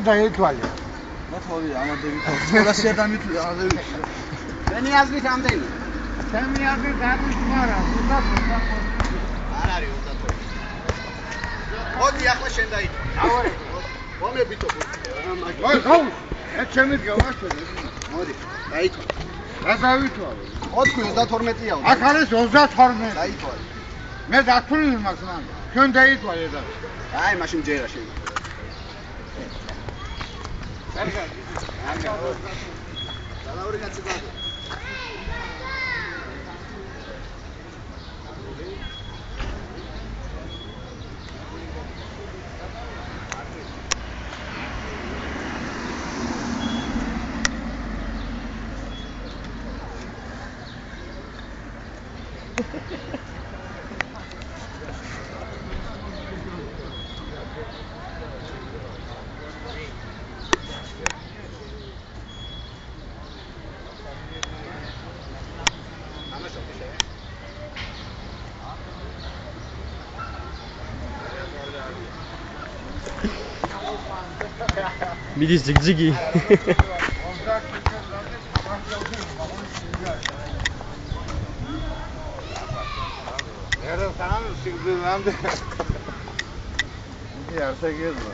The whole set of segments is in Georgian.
დაეთვალე. მოთხოვი ამადები თავს. სკოლაში ადამით ამადები. მენი აზრით ამდენი. ჩემი აზრით არის მარა, უდა არ არის უდა. მოდი ახლა შენ დაიწყო. ავე. მომებითო. მოდი. ეს ჩემი გავაშენე. მოდი, დაიწყო. რა დავითვალე? 32-ია. აქ არის 32. დაიწყო. მე დათვლილი მაქვს მან. ჩვენ დაითვალე და. აი, მაშინ ჯერა შენ. Salaurí kacı kaldı. მიდის ძიგძიგი. ერა თან სიგრძემდე. იგი არ შეგეძლო.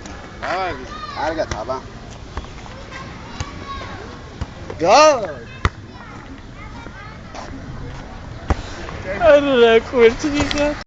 აი, კარგად, აბა. გა. არა, კვერცხი ხარ.